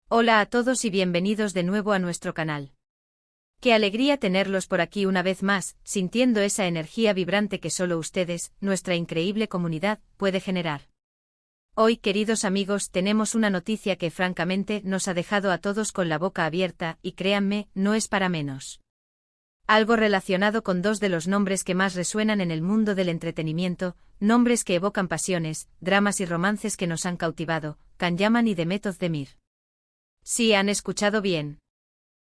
Hola a todos y bienvenidos de nuevo a nuestro canal. Qué alegría tenerlos por aquí una vez más, sintiendo esa energía vibrante que solo ustedes, nuestra increíble comunidad, puede generar. Hoy, queridos amigos, tenemos una noticia que francamente nos ha dejado a todos con la boca abierta, y créanme, no es para menos. Algo relacionado con dos de los nombres que más resuenan en el mundo del entretenimiento, nombres que evocan pasiones, dramas y romances que nos han cautivado, Can Yaman y Demet Özdemir. Sí, han escuchado bien.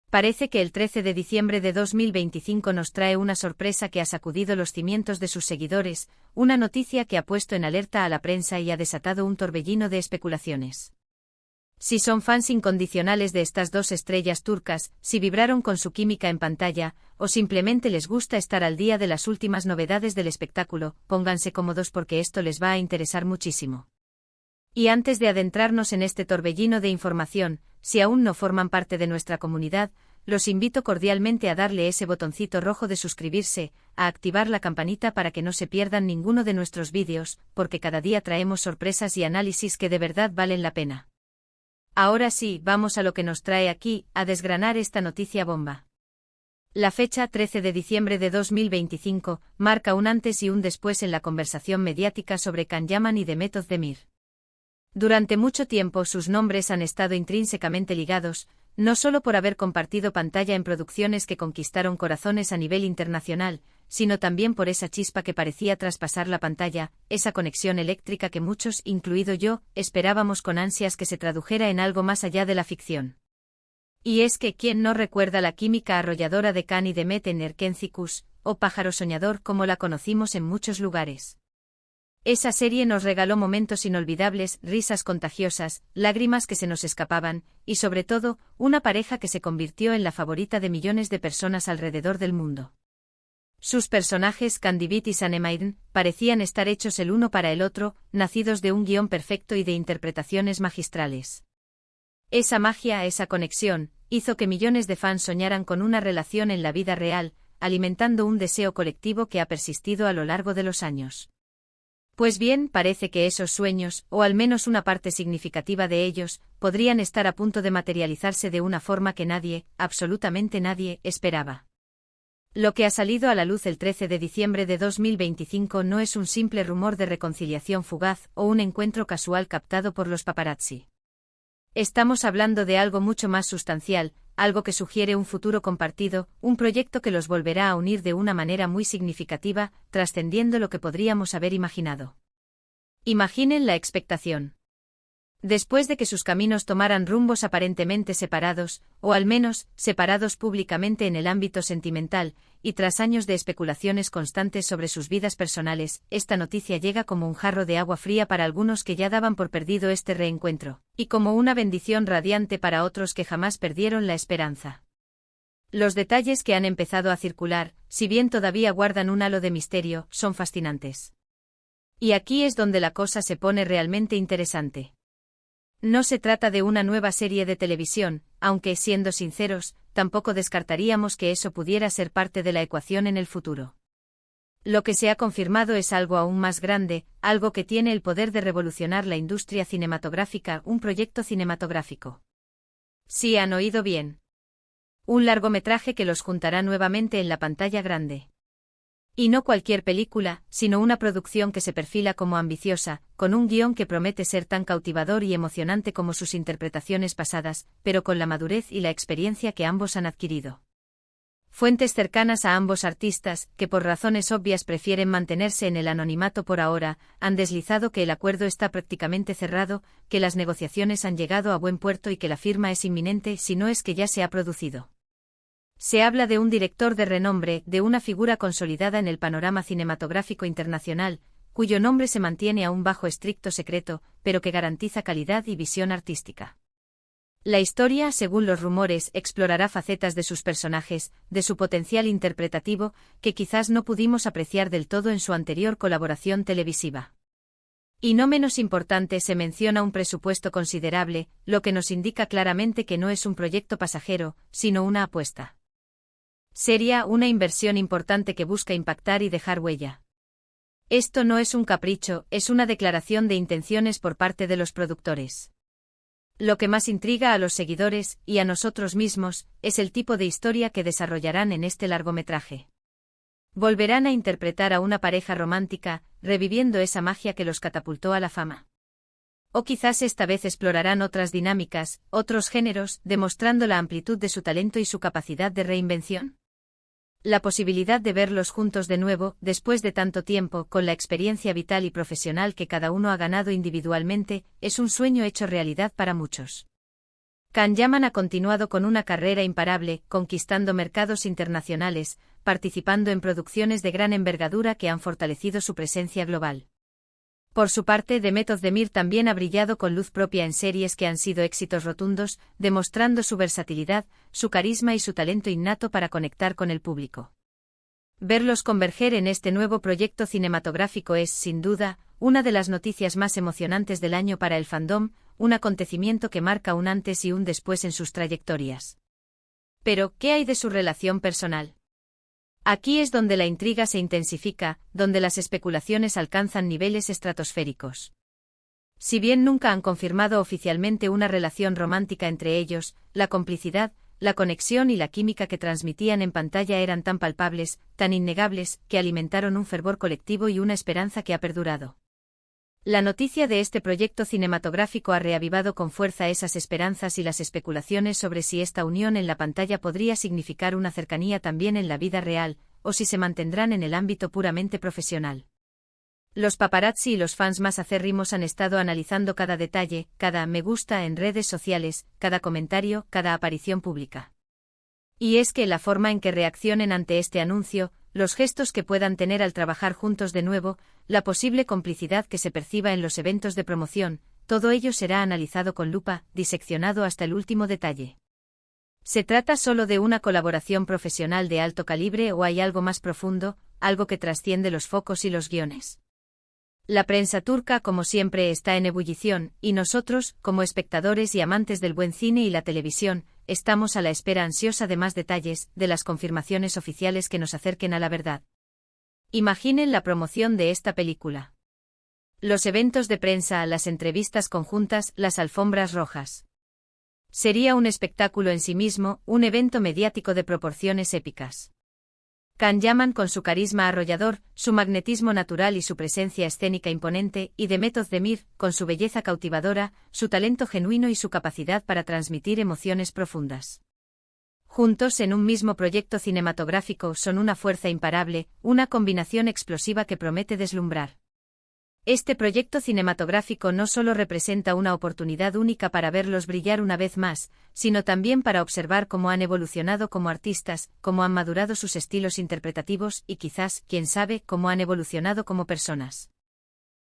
Parece que el 13 de diciembre de 2025 nos trae una sorpresa que ha sacudido los cimientos de sus seguidores, una noticia que ha puesto en alerta a la prensa y ha desatado un torbellino de especulaciones. Si son fans incondicionales de estas dos estrellas turcas, si vibraron con su química en pantalla, o simplemente les gusta estar al día de las últimas novedades del espectáculo, pónganse cómodos porque esto les va a interesar muchísimo. Y antes de adentrarnos en este torbellino de información, si aún no forman parte de nuestra comunidad, los invito cordialmente a darle ese botoncito rojo de suscribirse, a activar la campanita para que no se pierdan ninguno de nuestros vídeos, porque cada día traemos sorpresas y análisis que de verdad valen la pena. Ahora sí, vamos a lo que nos trae aquí, a desgranar esta noticia bomba. La fecha 13 de diciembre de 2025 marca un antes y un después en la conversación mediática sobre Can Yaman y Demet Özdemir. Durante mucho tiempo sus nombres han estado intrínsecamente ligados, no solo por haber compartido pantalla en producciones que conquistaron corazones a nivel internacional, sino también por esa chispa que parecía traspasar la pantalla, esa conexión eléctrica que muchos, incluido yo, esperábamos con ansias que se tradujera en algo más allá de la ficción. Y es que ¿quién no recuerda la química arrolladora de Can y Demet en Erkenzicus, o Pájaro Soñador como la conocimos en muchos lugares? Esa serie nos regaló momentos inolvidables, risas contagiosas, lágrimas que se nos escapaban, y sobre todo, una pareja que se convirtió en la favorita de millones de personas alrededor del mundo. Sus personajes, Candivit y Sanemairen, parecían estar hechos el uno para el otro, nacidos de un guión perfecto y de interpretaciones magistrales. Esa magia, esa conexión, hizo que millones de fans soñaran con una relación en la vida real, alimentando un deseo colectivo que ha persistido a lo largo de los años. Pues bien, parece que esos sueños, o al menos una parte significativa de ellos, podrían estar a punto de materializarse de una forma que nadie, absolutamente nadie, esperaba. Lo que ha salido a la luz el 13 de diciembre de 2025 no es un simple rumor de reconciliación fugaz o un encuentro casual captado por los paparazzi. Estamos hablando de algo mucho más sustancial, algo que sugiere un futuro compartido, un proyecto que los volverá a unir de una manera muy significativa, trascendiendo lo que podríamos haber imaginado. Imaginen la expectación. Después de que sus caminos tomaran rumbos aparentemente separados, o al menos, separados públicamente en el ámbito sentimental, y tras años de especulaciones constantes sobre sus vidas personales, esta noticia llega como un jarro de agua fría para algunos que ya daban por perdido este reencuentro, y como una bendición radiante para otros que jamás perdieron la esperanza. Los detalles que han empezado a circular, si bien todavía guardan un halo de misterio, son fascinantes. Y aquí es donde la cosa se pone realmente interesante. No se trata de una nueva serie de televisión, aunque, siendo sinceros, tampoco descartaríamos que eso pudiera ser parte de la ecuación en el futuro. Lo que se ha confirmado es algo aún más grande, algo que tiene el poder de revolucionar la industria cinematográfica, un proyecto cinematográfico. Sí, han oído bien. Un largometraje que los juntará nuevamente en la pantalla grande. Y no cualquier película, sino una producción que se perfila como ambiciosa, con un guión que promete ser tan cautivador y emocionante como sus interpretaciones pasadas, pero con la madurez y la experiencia que ambos han adquirido. Fuentes cercanas a ambos artistas, que por razones obvias prefieren mantenerse en el anonimato por ahora, han deslizado que el acuerdo está prácticamente cerrado, que las negociaciones han llegado a buen puerto y que la firma es inminente si no es que ya se ha producido. Se habla de un director de renombre, de una figura consolidada en el panorama cinematográfico internacional, cuyo nombre se mantiene aún bajo estricto secreto, pero que garantiza calidad y visión artística. La historia, según los rumores, explorará facetas de sus personajes, de su potencial interpretativo, que quizás no pudimos apreciar del todo en su anterior colaboración televisiva. Y no menos importante, se menciona un presupuesto considerable, lo que nos indica claramente que no es un proyecto pasajero, sino una apuesta. Sería una inversión importante que busca impactar y dejar huella. Esto no es un capricho, es una declaración de intenciones por parte de los productores. Lo que más intriga a los seguidores, y a nosotros mismos, es el tipo de historia que desarrollarán en este largometraje. Volverán a interpretar a una pareja romántica, reviviendo esa magia que los catapultó a la fama. O quizás esta vez explorarán otras dinámicas, otros géneros, demostrando la amplitud de su talento y su capacidad de reinvención. La posibilidad de verlos juntos de nuevo, después de tanto tiempo, con la experiencia vital y profesional que cada uno ha ganado individualmente, es un sueño hecho realidad para muchos. Can Yaman ha continuado con una carrera imparable, conquistando mercados internacionales, participando en producciones de gran envergadura que han fortalecido su presencia global. Por su parte, Demet Özdemir también ha brillado con luz propia en series que han sido éxitos rotundos, demostrando su versatilidad, su carisma y su talento innato para conectar con el público. Verlos converger en este nuevo proyecto cinematográfico es, sin duda, una de las noticias más emocionantes del año para el fandom, un acontecimiento que marca un antes y un después en sus trayectorias. Pero, ¿qué hay de su relación personal? Aquí es donde la intriga se intensifica, donde las especulaciones alcanzan niveles estratosféricos. Si bien nunca han confirmado oficialmente una relación romántica entre ellos, la complicidad, la conexión y la química que transmitían en pantalla eran tan palpables, tan innegables, que alimentaron un fervor colectivo y una esperanza que ha perdurado. La noticia de este proyecto cinematográfico ha reavivado con fuerza esas esperanzas y las especulaciones sobre si esta unión en la pantalla podría significar una cercanía también en la vida real, o si se mantendrán en el ámbito puramente profesional. Los paparazzi y los fans más acérrimos han estado analizando cada detalle, cada me gusta en redes sociales, cada comentario, cada aparición pública. Y es que la forma en que reaccionen ante este anuncio, los gestos que puedan tener al trabajar juntos de nuevo, la posible complicidad que se perciba en los eventos de promoción, todo ello será analizado con lupa, diseccionado hasta el último detalle. ¿Se trata solo de una colaboración profesional de alto calibre o hay algo más profundo, algo que trasciende los focos y los guiones? La prensa turca, como siempre, está en ebullición, y nosotros, como espectadores y amantes del buen cine y la televisión, estamos a la espera ansiosa de más detalles, de las confirmaciones oficiales que nos acerquen a la verdad. Imaginen la promoción de esta película. Los eventos de prensa, las entrevistas conjuntas, las alfombras rojas. Sería un espectáculo en sí mismo, un evento mediático de proporciones épicas. Can Yaman con su carisma arrollador, su magnetismo natural y su presencia escénica imponente, y Demet Özdemir, con su belleza cautivadora, su talento genuino y su capacidad para transmitir emociones profundas. Juntos en un mismo proyecto cinematográfico son una fuerza imparable, una combinación explosiva que promete deslumbrar. Este proyecto cinematográfico no solo representa una oportunidad única para verlos brillar una vez más, sino también para observar cómo han evolucionado como artistas, cómo han madurado sus estilos interpretativos y quizás, quién sabe, cómo han evolucionado como personas.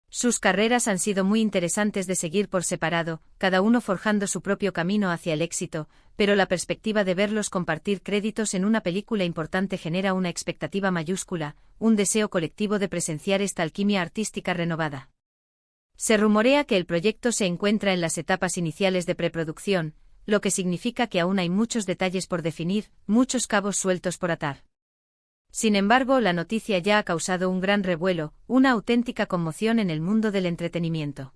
Sus carreras han sido muy interesantes de seguir por separado, cada uno forjando su propio camino hacia el éxito, pero la perspectiva de verlos compartir créditos en una película importante genera una expectativa mayúscula, un deseo colectivo de presenciar esta alquimia artística renovada. Se rumorea que el proyecto se encuentra en las etapas iniciales de preproducción, lo que significa que aún hay muchos detalles por definir, muchos cabos sueltos por atar. Sin embargo, la noticia ya ha causado un gran revuelo, una auténtica conmoción en el mundo del entretenimiento.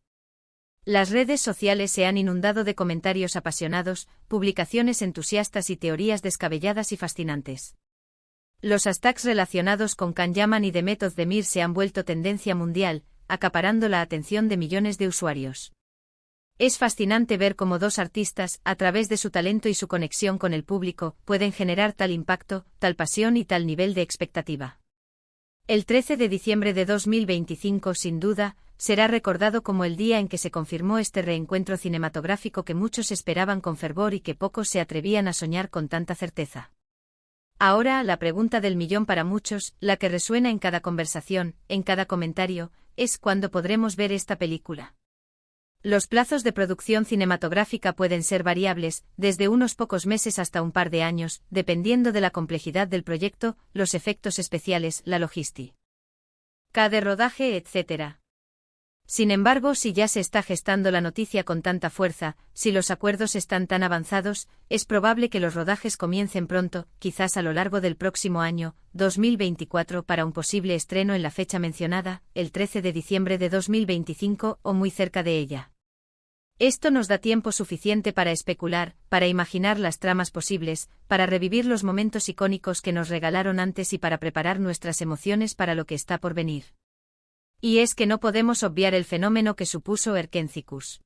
Las redes sociales se han inundado de comentarios apasionados, publicaciones entusiastas y teorías descabelladas y fascinantes. Los hashtags relacionados con Can Yaman y Demet Özdemir se han vuelto tendencia mundial, acaparando la atención de millones de usuarios. Es fascinante ver cómo dos artistas, a través de su talento y su conexión con el público, pueden generar tal impacto, tal pasión y tal nivel de expectativa. El 13 de diciembre de 2025, sin duda, será recordado como el día en que se confirmó este reencuentro cinematográfico que muchos esperaban con fervor y que pocos se atrevían a soñar con tanta certeza. Ahora, la pregunta del millón para muchos, la que resuena en cada conversación, en cada comentario, es ¿cuándo podremos ver esta película? Los plazos de producción cinematográfica pueden ser variables, desde unos pocos meses hasta un par de años, dependiendo de la complejidad del proyecto, los efectos especiales, la logística de rodaje, etc. Sin embargo, si ya se está gestando la noticia con tanta fuerza, si los acuerdos están tan avanzados, es probable que los rodajes comiencen pronto, quizás a lo largo del próximo año, 2024, para un posible estreno en la fecha mencionada, el 13 de diciembre de 2025, o muy cerca de ella. Esto nos da tiempo suficiente para especular, para imaginar las tramas posibles, para revivir los momentos icónicos que nos regalaron antes y para preparar nuestras emociones para lo que está por venir. Y es que no podemos obviar el fenómeno que supuso Erkencikus.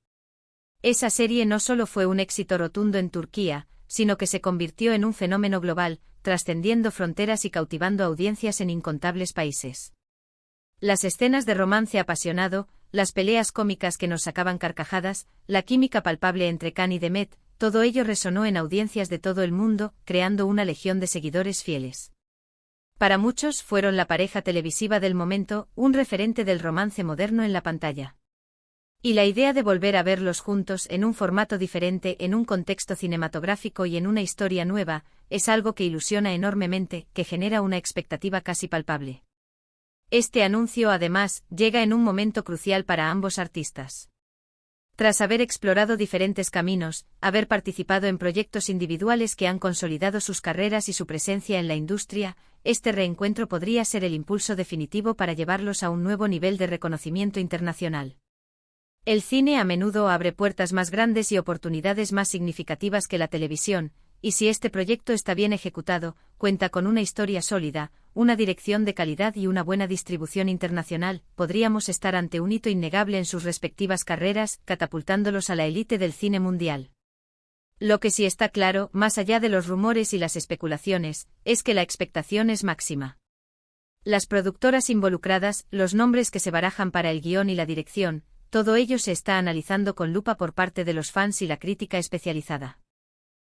Esa serie no solo fue un éxito rotundo en Turquía, sino que se convirtió en un fenómeno global, trascendiendo fronteras y cautivando audiencias en incontables países. Las escenas de romance apasionado, las peleas cómicas que nos sacaban carcajadas, la química palpable entre Can y Demet, todo ello resonó en audiencias de todo el mundo, creando una legión de seguidores fieles. Para muchos fueron la pareja televisiva del momento, un referente del romance moderno en la pantalla. Y la idea de volver a verlos juntos en un formato diferente, en un contexto cinematográfico y en una historia nueva, es algo que ilusiona enormemente, que genera una expectativa casi palpable. Este anuncio, además, llega en un momento crucial para ambos artistas. Tras haber explorado diferentes caminos, haber participado en proyectos individuales que han consolidado sus carreras y su presencia en la industria, este reencuentro podría ser el impulso definitivo para llevarlos a un nuevo nivel de reconocimiento internacional. El cine a menudo abre puertas más grandes y oportunidades más significativas que la televisión, y si este proyecto está bien ejecutado, cuenta con una historia sólida, una dirección de calidad y una buena distribución internacional, podríamos estar ante un hito innegable en sus respectivas carreras, catapultándolos a la élite del cine mundial. Lo que sí está claro, más allá de los rumores y las especulaciones, es que la expectación es máxima. Las productoras involucradas, los nombres que se barajan para el guión y la dirección, todo ello se está analizando con lupa por parte de los fans y la crítica especializada.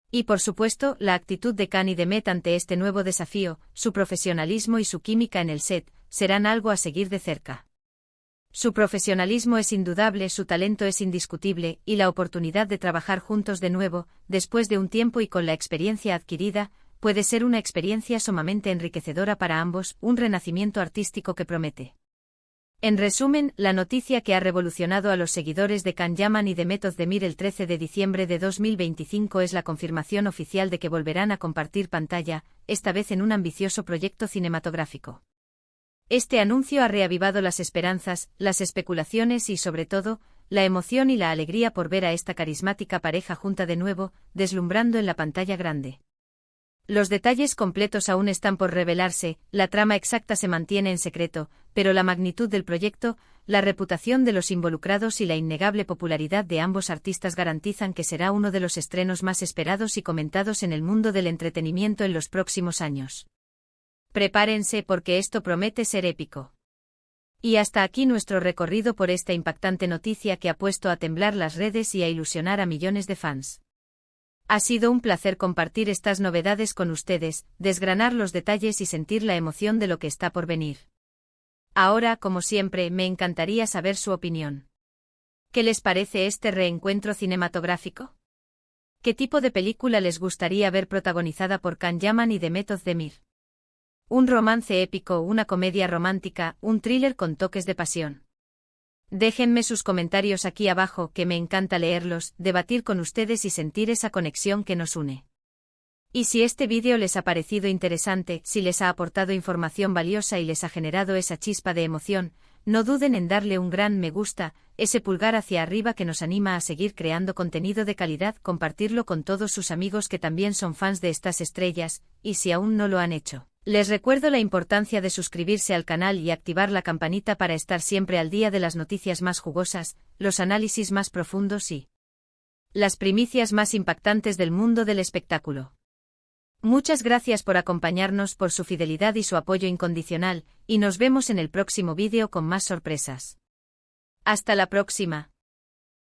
Y por supuesto, la actitud de Can y Demet ante este nuevo desafío, su profesionalismo y su química en el set, serán algo a seguir de cerca. Su profesionalismo es indudable, su talento es indiscutible, y la oportunidad de trabajar juntos de nuevo, después de un tiempo y con la experiencia adquirida, puede ser una experiencia sumamente enriquecedora para ambos, un renacimiento artístico que promete. En resumen, la noticia que ha revolucionado a los seguidores de Can Yaman y Demet Özdemir el 13 de diciembre de 2025 es la confirmación oficial de que volverán a compartir pantalla, esta vez en un ambicioso proyecto cinematográfico. Este anuncio ha reavivado las esperanzas, las especulaciones y, sobre todo, la emoción y la alegría por ver a esta carismática pareja junta de nuevo, deslumbrando en la pantalla grande. Los detalles completos aún están por revelarse, la trama exacta se mantiene en secreto, pero la magnitud del proyecto, la reputación de los involucrados y la innegable popularidad de ambos artistas garantizan que será uno de los estrenos más esperados y comentados en el mundo del entretenimiento en los próximos años. Prepárense porque esto promete ser épico. Y hasta aquí nuestro recorrido por esta impactante noticia que ha puesto a temblar las redes y a ilusionar a millones de fans. Ha sido un placer compartir estas novedades con ustedes, desgranar los detalles y sentir la emoción de lo que está por venir. Ahora, como siempre, me encantaría saber su opinión. ¿Qué les parece este reencuentro cinematográfico? ¿Qué tipo de película les gustaría ver protagonizada por Can Yaman y Demet Özdemir? ¿Un romance épico, una comedia romántica, un thriller con toques de pasión? Déjenme sus comentarios aquí abajo, que me encanta leerlos, debatir con ustedes y sentir esa conexión que nos une. Y si este vídeo les ha parecido interesante, si les ha aportado información valiosa y les ha generado esa chispa de emoción, no duden en darle un gran me gusta, ese pulgar hacia arriba que nos anima a seguir creando contenido de calidad, compartirlo con todos sus amigos que también son fans de estas estrellas, y si aún no lo han hecho. Les recuerdo la importancia de suscribirse al canal y activar la campanita para estar siempre al día de las noticias más jugosas, los análisis más profundos y las primicias más impactantes del mundo del espectáculo. Muchas gracias por acompañarnos, por su fidelidad y su apoyo incondicional, y nos vemos en el próximo vídeo con más sorpresas. Hasta la próxima.